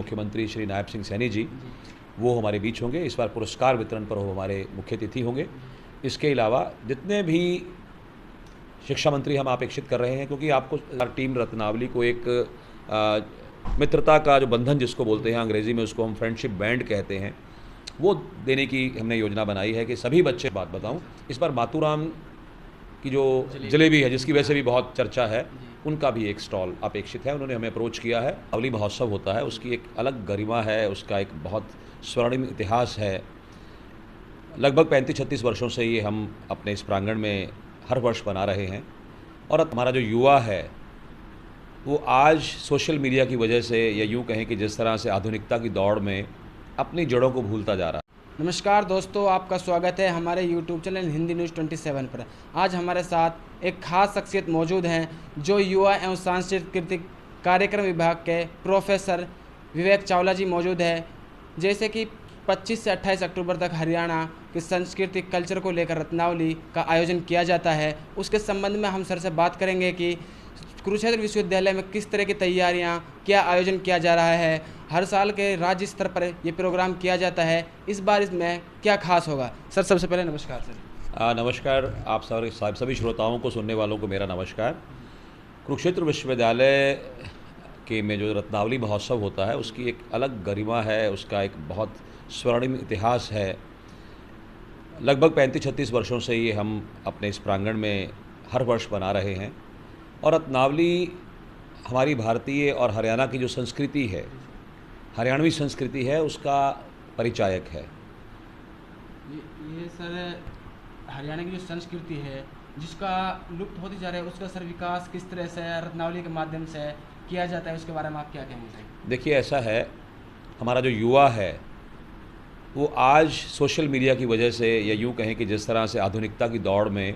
मुख्यमंत्री श्री नायब सिंह सैनी जी, वो हमारे बीच होंगे। इस बार पुरस्कार वितरण पर वो हमारे मुख्य अतिथि होंगे। इसके अलावा जितने भी शिक्षा मंत्री हम अपेक्षित कर रहे हैं, क्योंकि आपको टीम रत्नावली को एक मित्रता का जो बंधन जिसको बोलते हैं अंग्रेज़ी में, उसको हम फ्रेंडशिप बैंड कहते हैं, वो देने की हमने योजना बनाई है कि सभी बच्चे, बात बताऊं, इस बार मातूराम की जो जलेबी है, जिसकी वजह से भी बहुत चर्चा है, उनका भी एक स्टॉल अपेक्षित है। उन्होंने हमें अप्रोच किया है। अवली महोत्सव होता है, उसकी एक अलग गरिमा है, उसका एक बहुत स्वर्णिम इतिहास है। लगभग 35-36 वर्षों से ये हम अपने इस प्रांगण में हर वर्ष बना रहे हैं। और हमारा जो युवा है वो आज सोशल मीडिया की वजह से, या यूँ कहें कि जिस तरह से आधुनिकता की दौड़ में अपनी जड़ों को भूलता जा रहा है। नमस्कार दोस्तों, आपका स्वागत है हमारे YouTube चैनल हिंदी न्यूज़ 27 पर। आज हमारे साथ एक खास शख्सियत मौजूद हैं जो युवा एवं सांस्कृतिक कार्यक्रम विभाग के प्रोफेसर विवेक चावला जी मौजूद है। जैसे कि 25 से 28 अक्टूबर तक हरियाणा की सांस्कृतिक कल्चर को लेकर रत्नावली का आयोजन किया जाता है, उसके संबंध में हम सर से बात करेंगे कि कुरुक्षेत्र विश्वविद्यालय में किस तरह की तैयारियां, क्या आयोजन किया जा रहा है, हर साल के राज्य स्तर पर ये प्रोग्राम किया जाता है, इस बार इसमें क्या खास होगा। सर सबसे पहले नमस्कार सर। नमस्कार आप सभी श्रोताओं को, सुनने वालों को मेरा नमस्कार। कुरुक्षेत्र विश्वविद्यालय के में जो रत्नावली महोत्सव होता है, उसकी एक अलग गरिमा है, उसका एक बहुत स्वर्णिम इतिहास है। लगभग 35-36 वर्षों से ये हम अपने इस प्रांगण में हर वर्ष बना रहे हैं। और रत्नावली हमारी भारतीय और हरियाणा की जो संस्कृति है, हरियाणवी संस्कृति है, उसका परिचायक है। ये सर हरियाणा की जो संस्कृति है जिसका लुप्त होती जा रहा है, उसका सर विकास किस तरह से रत्नावली के माध्यम से किया जाता है, उसके बारे में आप क्या कहेंगे सर? देखिए, ऐसा है, हमारा जो युवा है वो आज सोशल मीडिया की वजह से, या यूँ कहें कि जिस तरह से आधुनिकता की दौड़ में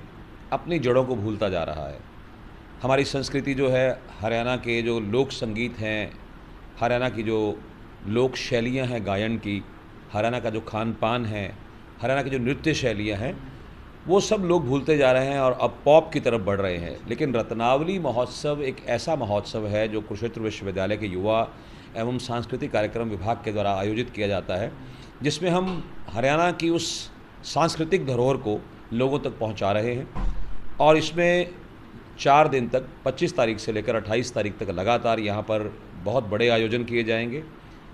अपनी जड़ों को भूलता जा रहा है। हमारी संस्कृति जो है, हरियाणा के जो लोक संगीत हैं, हरियाणा की जो लोक शैलियाँ हैं गायन की, हरियाणा का जो खान पान है, हरियाणा की जो नृत्य शैलियाँ हैं, वो सब लोग भूलते जा रहे हैं और अब पॉप की तरफ बढ़ रहे हैं। लेकिन रत्नावली महोत्सव एक ऐसा महोत्सव है जो कुरुक्षेत्र विश्वविद्यालय के युवा एवं सांस्कृतिक कार्यक्रम विभाग के द्वारा आयोजित किया जाता है, जिसमें हम हरियाणा की उस सांस्कृतिक धरोहर को लोगों तक पहुंचा रहे हैं। और इसमें 4 दिन तक, 25 तारीख से लेकर 28 तारीख तक लगातार यहाँ पर बहुत बड़े आयोजन किए जाएंगे।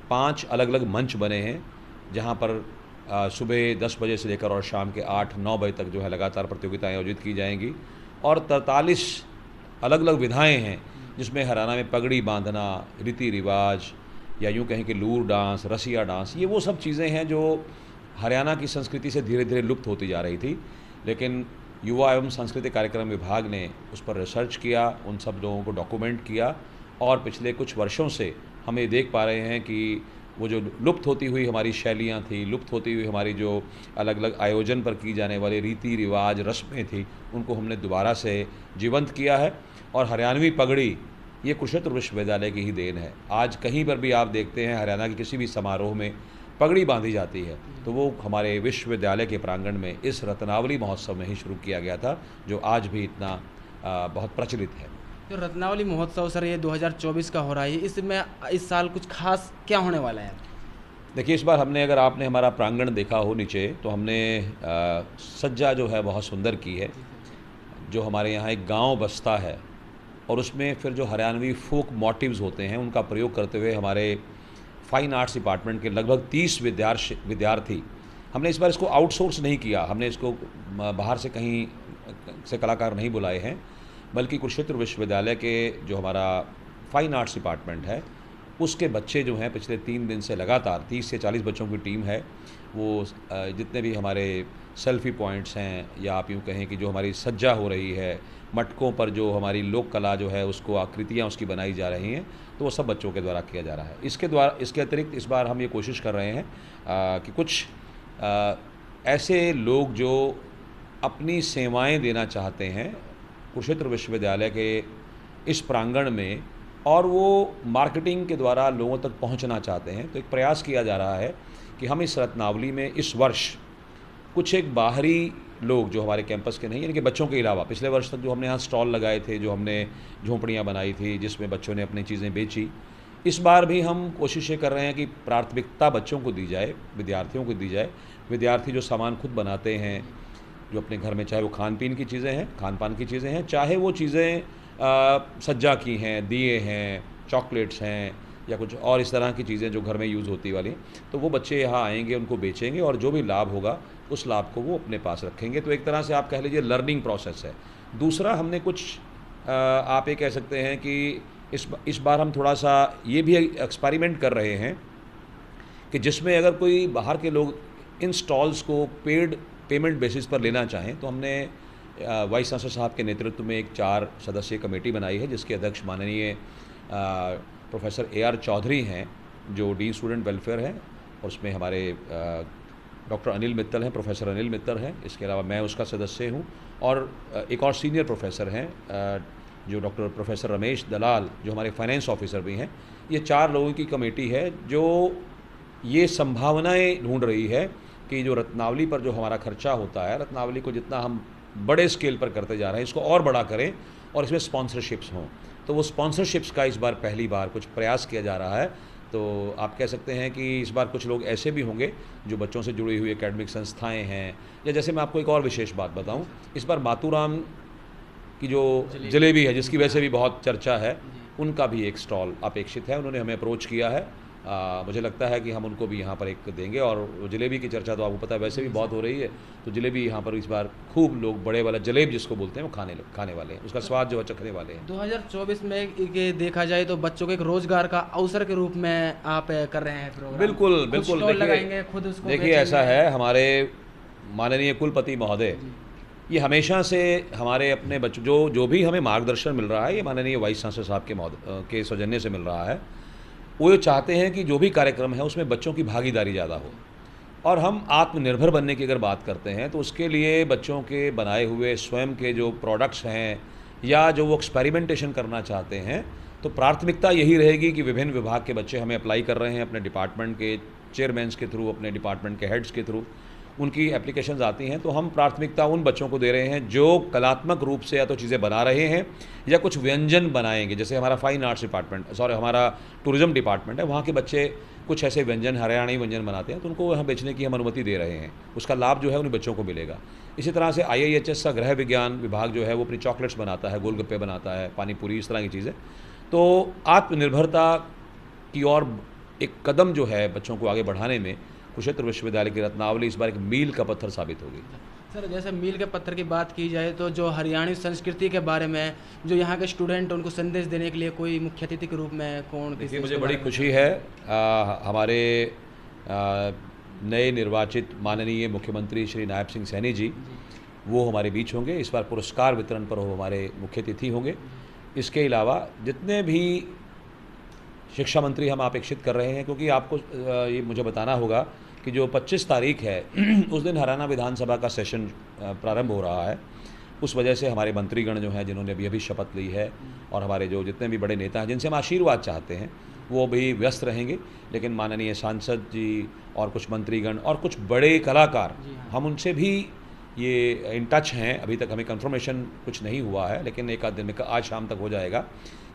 5 अलग अलग मंच बने हैं जहाँ पर सुबह 10 बजे से लेकर और शाम के 8-9 बजे तक जो है लगातार प्रतियोगिताएं आयोजित की जाएंगी। और 43 अलग अलग विधाएं हैं जिसमें हरियाणा में पगड़ी बांधना, रीति रिवाज, या यूँ कहें कि लूर डांस, रसिया डांस, ये वो सब चीज़ें हैं जो हरियाणा की संस्कृति से धीरे धीरे लुप्त होती जा रही थी। लेकिन युवा एवं सांस्कृतिक कार्यक्रम विभाग ने उस पर रिसर्च किया, उन सब लोगों को डॉक्यूमेंट किया, और पिछले कुछ वर्षों से हम ये देख पा रहे हैं कि वो जो लुप्त होती हुई हमारी शैलियाँ थी, लुप्त होती हुई हमारी जो अलग अलग आयोजन पर की जाने वाली रीति रिवाज, रस्में थी, उनको हमने दोबारा से जीवंत किया है। और हरियाणवी पगड़ी ये कुरुक्षेत्र विश्वविद्यालय की ही देन है। आज कहीं पर भी आप देखते हैं हरियाणा के किसी भी समारोह में पगड़ी बांधी जाती है, तो वो हमारे विश्वविद्यालय के प्रांगण में इस रत्नावली महोत्सव में ही शुरू किया गया था, जो आज भी इतना बहुत प्रचलित है। तो रत्नावली महोत्सव सर ये 2024 का हो रहा है, इसमें इस साल कुछ खास क्या होने वाला है? देखिए, इस बार हमने, अगर आपने हमारा प्रांगण देखा हो नीचे, तो हमने सज्जा जो है बहुत सुंदर की है। जो हमारे यहाँ एक गांव बसता है और उसमें फिर जो हरियाणवी फोक मोटिव्स होते हैं उनका प्रयोग करते हुए हमारे फाइन आर्ट्स डिपार्टमेंट के लगभग 30 विद्यार्थी, हमने इस बार इसको आउटसोर्स नहीं किया, हमने इसको बाहर से कहीं से कलाकार नहीं बुलाए हैं, बल्कि कुरुक्षेत्र विश्वविद्यालय के जो हमारा फाइन आर्ट्स डिपार्टमेंट है उसके बच्चे जो हैं, पिछले 3 दिन से लगातार 30 से 40 बच्चों की टीम है। वो जितने भी हमारे सेल्फी पॉइंट्स हैं, या आप यूँ कहें कि जो हमारी सज्जा हो रही है, मटकों पर जो हमारी लोक कला जो है उसको आकृतियाँ उसकी बनाई जा रही हैं, तो वो सब बच्चों के द्वारा किया जा रहा है। इसके अतिरिक्त इस बार हम ये कोशिश कर रहे हैं कि कुछ ऐसे लोग जो अपनी सेवाएं देना चाहते हैं कुरुक्षेत्र विश्वविद्यालय के इस प्रांगण में, और वो मार्केटिंग के द्वारा लोगों तक पहुंचना चाहते हैं, तो एक प्रयास किया जा रहा है कि हम इस रत्नावली में इस वर्ष कुछ एक बाहरी लोग जो हमारे कैंपस के नहीं, यानी कि बच्चों के अलावा, पिछले वर्ष तक जो हमने यहाँ स्टॉल लगाए थे, जो हमने झोंपड़ियाँ बनाई थी जिसमें बच्चों ने अपनी चीज़ें बेची, इस बार भी हम कोशिश ये कर रहे हैं कि प्राथमिकता बच्चों को दी जाए, विद्यार्थियों को दी जाए। विद्यार्थी जो सामान खुद बनाते हैं, जो अपने घर में, चाहे वो खान पीन की चीज़ें हैं, खान पान की चीज़ें हैं, चाहे वो चीज़ें सज्जा की हैं, दिए हैं, चॉकलेट्स हैं या कुछ और इस तरह की चीज़ें जो घर में यूज़ होती वाली, तो वो बच्चे यहाँ आएंगे, उनको बेचेंगे और जो भी लाभ होगा उस लाभ को वो अपने पास रखेंगे। तो एक तरह से आप कह लीजिए लर्निंग प्रोसेस है। दूसरा, हमने कुछ आप ये कह सकते हैं कि इस बार हम थोड़ा सा ये भी एक्सपेरिमेंट कर रहे हैं कि जिसमें अगर कोई बाहर के लोग इन स्टॉल्स को पेड पेमेंट बेसिस पर लेना चाहें, तो हमने वाइस चांसलर साहब के नेतृत्व में एक 4 सदस्यीय कमेटी बनाई है, जिसके अध्यक्ष माननीय प्रोफेसर AR चौधरी हैं, जो डीन स्टूडेंट वेलफेयर हैं, और उसमें हमारे डॉक्टर अनिल मित्तल हैं, प्रोफेसर अनिल मित्तल हैं। इसके अलावा मैं उसका सदस्य हूँ, और एक और सीनियर प्रोफेसर हैं जो डॉक्टर प्रोफेसर रमेश दलाल, जो हमारे फाइनेंस ऑफिसर भी हैं। ये 4 लोगों की कमेटी है जो ये संभावनाएं ढूंढ रही है कि जो रत्नावली पर जो हमारा खर्चा होता है, रत्नावली को जितना हम बड़े स्केल पर करते जा रहे हैं, इसको और बड़ा करें और इसमें स्पॉन्सरशिप्स हों। तो वो स्पॉन्सरशिप्स का इस बार पहली बार कुछ प्रयास किया जा रहा है। तो आप कह सकते हैं कि इस बार कुछ लोग ऐसे भी होंगे जो बच्चों से जुड़ी हुई एकेडमिक संस्थाएं हैं, या जैसे मैं आपको एक और विशेष बात बताऊं, इस बार मातूराम की जो जलेबी है, जिसकी वजह से भी बहुत चर्चा है, उनका भी एक स्टॉल अपेक्षित है। उन्होंने हमें अप्रोच किया है। मुझे लगता है कि हम उनको भी यहाँ पर एक देंगे। और जलेबी की चर्चा तो आपको पता है वैसे भी बहुत हो रही है, तो जलेबी यहाँ पर इस बार खूब लोग बड़े वाला जलेब जिसको बोलते हैं वो खाने वाले हैं, उसका स्वाद जो है चखने वाले हैं। 2024 में ये देखा जाए तो बच्चों को एक रोजगार का अवसर के रूप में आप कर रहे हैं प्रोग्राम। बिल्कुल बिल्कुल, लगाएंगे खुद उसको। देखिए ऐसा है, हमारे माननीय कुलपति महोदय ये हमेशा से हमारे अपने बच्चों जो भी हमें मार्गदर्शन मिल रहा है, ये माननीय वाइस चांसलर साहब के सौजन्य से मिल रहा है। वो ये चाहते हैं कि जो भी कार्यक्रम है उसमें बच्चों की भागीदारी ज़्यादा हो। और हम आत्मनिर्भर बनने की अगर बात करते हैं तो उसके लिए बच्चों के बनाए हुए स्वयं के जो प्रोडक्ट्स हैं या जो वो एक्सपेरिमेंटेशन करना चाहते हैं, तो प्राथमिकता यही रहेगी कि विभिन्न विभाग के बच्चे हमें अप्लाई कर रहे हैं, अपने डिपार्टमेंट के चेयरमैन्स के थ्रू, अपने डिपार्टमेंट के हेड्स के थ्रू उनकी एप्लीकेशंस आती हैं, तो हम प्राथमिकता उन बच्चों को दे रहे हैं जो कलात्मक रूप से या तो चीज़ें बना रहे हैं या कुछ व्यंजन बनाएंगे। जैसे हमारा फाइन आर्ट्स डिपार्टमेंट, हमारा टूरिज़्म डिपार्टमेंट है, वहाँ के बच्चे कुछ ऐसे व्यंजन, हरियाणवी व्यंजन बनाते हैं, तो उनको वहाँ बेचने की हम अनुमति दे रहे हैं। उसका लाभ जो है उन बच्चों को मिलेगा। इसी तरह से IIHS का गृह विज्ञान विभाग जो है वो अपनी चॉकलेट्स बनाता है, गोलगप्पे बनाता है, पानी पूरी, इस तरह की चीज़ें। तो आत्मनिर्भरता की ओर एक कदम जो है बच्चों को आगे बढ़ाने में कुरुक्षेत्र विश्वविद्यालय की रत्नावली इस बार एक मील का पत्थर साबित होगी। सर, जैसे मील के पत्थर की बात की जाए तो जो हरियाणवी संस्कृति के बारे में जो यहाँ के स्टूडेंट उनको संदेश देने के लिए कोई मुख्य अतिथि के रूप में कौन? देखिए, मुझे बड़ी खुशी है हमारे नए निर्वाचित माननीय मुख्यमंत्री श्री नायब सिंह सैनी जी, वो हमारे बीच होंगे। इस बार पुरस्कार वितरण पर वो हमारे मुख्य अतिथि होंगे। इसके अलावा जितने भी शिक्षा मंत्री हम अपेक्षित कर रहे हैं, क्योंकि आपको ये मुझे बताना होगा कि जो 25 तारीख है उस दिन हरियाणा विधानसभा का सेशन प्रारंभ हो रहा है। उस वजह से हमारे मंत्रीगण जो हैं, जिन्होंने अभी शपथ ली है, और हमारे जो जितने भी बड़े नेता हैं जिनसे हम आशीर्वाद चाहते हैं, वो भी व्यस्त रहेंगे। लेकिन माननीय सांसद जी और कुछ मंत्रीगण और कुछ बड़े कलाकार, हम उनसे भी ये इन टच हैं। अभी तक हमें कंफर्मेशन कुछ नहीं हुआ है, लेकिन एक आध दिन में, आज शाम तक हो जाएगा,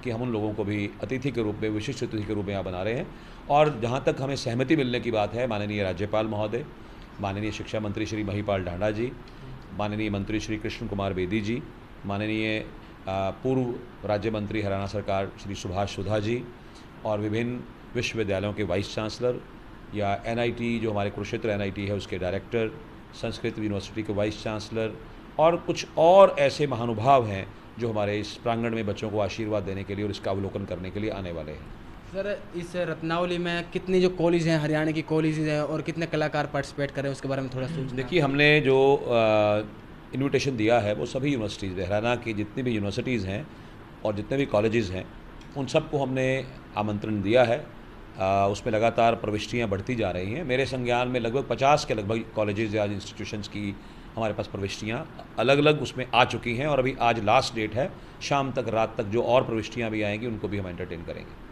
कि हम उन लोगों को भी अतिथि के रूप में, विशिष्ट अतिथि के रूप में यहाँ बना रहे हैं। और जहाँ तक हमें सहमति मिलने की बात है, माननीय राज्यपाल महोदय, माननीय शिक्षा मंत्री श्री महिपाल ढांडा जी, माननीय मंत्री श्री कृष्ण कुमार बेदी जी, माननीय पूर्व राज्य मंत्री हरियाणा सरकार श्री सुभाष सुधा जी, और विभिन्न विश्वविद्यालयों के वाइस चांसलर या NIT जो हमारे कुरुक्षेत्र NIT है उसके डायरेक्टर, संस्कृत यूनिवर्सिटी के वाइस चांसलर, और कुछ और ऐसे महानुभाव हैं जो हमारे इस प्रांगण में बच्चों को आशीर्वाद देने के लिए और इसका अवलोकन करने के लिए आने वाले हैं। सर, इस रत्नावली में कितनी जो कॉलेज हैं, हरियाणा की कॉलेजेस हैं, और कितने कलाकार पार्टिसिपेट कर रहे हैं, उसके बारे में थोड़ा सोचना। देखिए, हमने जो इन्विटेशन दिया है वो सभी यूनिवर्सिटीज़, हरियाणा की जितनी भी यूनिवर्सिटीज़ हैं और जितने भी कॉलेजेस हैं, उन सबको हमने आमंत्रण दिया है। उसमें लगातार प्रविष्टियाँ बढ़ती जा रही हैं। मेरे संज्ञान में लगभग 50 के लगभग कॉलेजेस या इंस्टीट्यूशंस की हमारे पास प्रविष्टियाँ अलग अलग उसमें आ चुकी हैं, और अभी आज लास्ट डेट है। शाम तक, रात तक जो और प्रविष्टियाँ भी आएंगी उनको भी हम एंटरटेन करेंगे।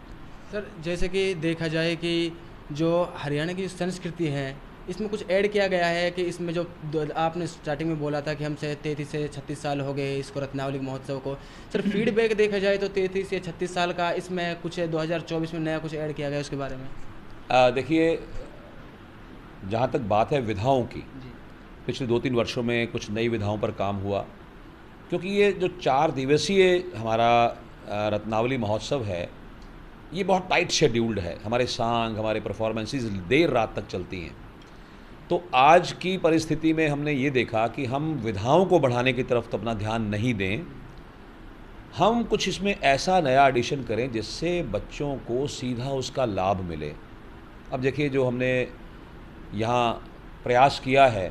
सर, जैसे कि देखा जाए कि जो हरियाणा की संस्कृति है, इसमें कुछ ऐड किया गया है कि इसमें जो आपने स्टार्टिंग में बोला था कि हमसे 33 से 36 साल हो गए इसको रत्नावली महोत्सव को, सर फीडबैक देखा जाए तो 33 से 36 साल का इसमें कुछ 2024 में नया कुछ ऐड किया गया उसके बारे में? देखिए, जहाँ तक बात है विधाओं की, जी पिछले 2-3 वर्षों में कुछ नई विधाओं पर काम हुआ, क्योंकि ये जो 4 दिवसीय हमारा रत्नावली महोत्सव है, ये बहुत टाइट शेड्यूल्ड है। हमारे सॉन्ग, हमारे परफॉर्मेंसेस देर रात तक चलती हैं। तो आज की परिस्थिति में हमने ये देखा कि हम विधाओं को बढ़ाने की तरफ तो अपना ध्यान नहीं दें, हम कुछ इसमें ऐसा नया एडिशन करें जिससे बच्चों को सीधा उसका लाभ मिले। अब देखिए, जो हमने यहाँ प्रयास किया है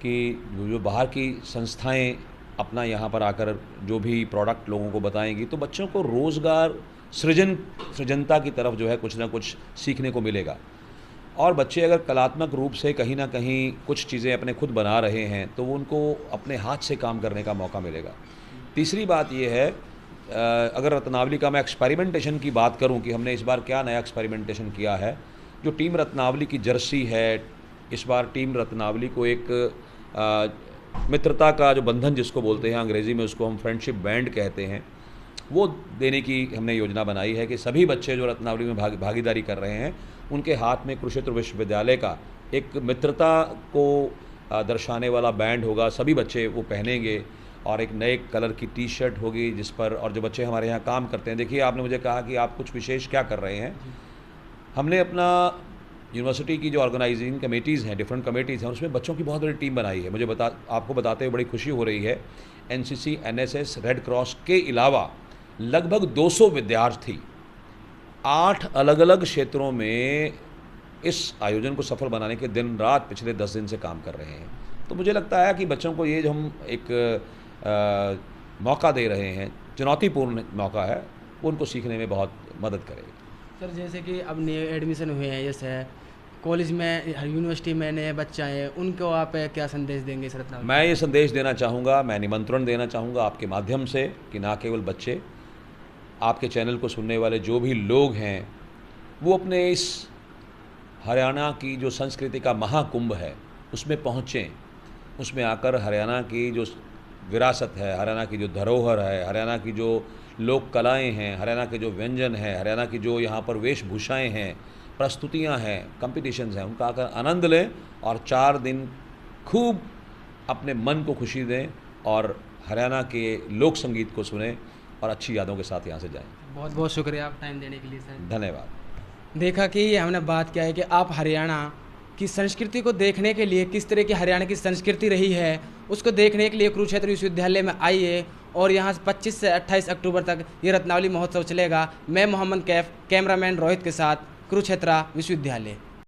कि जो बाहर की संस्थाएं अपना यहाँ पर आकर जो भी प्रोडक्ट लोगों को बताएंगी, तो बच्चों को रोज़गार सृजनता की तरफ जो है कुछ ना कुछ सीखने को मिलेगा। और बच्चे अगर कलात्मक रूप से कहीं ना कहीं कुछ चीज़ें अपने खुद बना रहे हैं तो वो उनको अपने हाथ से काम करने का मौका मिलेगा। तीसरी बात ये है, अगर रत्नावली का मैं एक्सपेरिमेंटेशन की बात करूं कि हमने इस बार क्या नया एक्सपेरिमेंटेशन किया है, जो टीम रत्नावली की जर्सी है, इस बार टीम रत्नावली को एक मित्रता का जो बंधन जिसको बोलते हैं अंग्रेज़ी में, उसको हम फ्रेंडशिप बैंड कहते हैं, वो देने की हमने योजना बनाई है कि सभी बच्चे जो रत्नावली में भागीदारी कर रहे हैं उनके हाथ में कुरुक्षेत्र विश्वविद्यालय का एक मित्रता को दर्शाने वाला बैंड होगा। सभी बच्चे वो पहनेंगे और एक नए कलर की टी शर्ट होगी जिस पर, और जो बच्चे हमारे यहाँ काम करते हैं, देखिए आपने मुझे कहा कि आप कुछ विशेष क्या कर रहे हैं, हमने अपना यूनिवर्सिटी की जो ऑर्गेनाइजिंग कमेटीज़ हैं, डिफरेंट कमेटीज़ हैं, उसमें बच्चों की बहुत बड़ी टीम बनाई है। मुझे आपको बताते हुए बड़ी खुशी हो रही है, एनसीसी, एनएसएस, रेड क्रॉस के अलावा लगभग 200 विद्यार्थी 8 अलग अलग क्षेत्रों में इस आयोजन को सफल बनाने के दिन रात पिछले 10 दिन से काम कर रहे हैं। तो मुझे लगता है कि बच्चों को ये जो हम एक मौका दे रहे हैं, चुनौतीपूर्ण मौका है, वो उनको सीखने में बहुत मदद करेगा। सर जैसे कि अब नए एडमिशन हुए हैं, जैसे कॉलेज में, यूनिवर्सिटी में नए बच्चे आए हैं, उनको आप क्या संदेश देंगे इस रत्नावली? मैं ये संदेश देना चाहूँगा, मैं निमंत्रण देना चाहूँगा आपके माध्यम से कि ना केवल बच्चे, आपके चैनल को सुनने वाले जो भी लोग हैं, वो अपने इस हरियाणा की जो संस्कृति का महाकुंभ है उसमें पहुँचें, उसमें आकर हरियाणा की जो विरासत है, हरियाणा की जो धरोहर है, हरियाणा की जो लोक कलाएँ हैं, हरियाणा के जो व्यंजन हैं, हरियाणा की जो यहाँ पर वेशभूषाएँ हैं, प्रस्तुतियाँ हैं, कॉम्पिटिशन्स हैं, उनका आकर आनंद लें और 4 दिन खूब अपने मन को खुशी दें और हरियाणा के लोक संगीत को सुनें और अच्छी यादों के साथ यहाँ से जाएं। बहुत बहुत शुक्रिया आप टाइम देने के लिए सर। धन्यवाद। देखा कि हमने बात किया है कि आप हरियाणा की संस्कृति को देखने के लिए, किस तरह की हरियाणा की संस्कृति रही है उसको देखने के लिए कुरुक्षेत्र विश्वविद्यालय में आइए और यहाँ 25 से 28 अक्टूबर तक ये रत्नावली महोत्सव चलेगा। मैं मोहम्मद कैफ, कैमरामैन रोहित के साथ, कुरुक्षेत्र विश्वविद्यालय।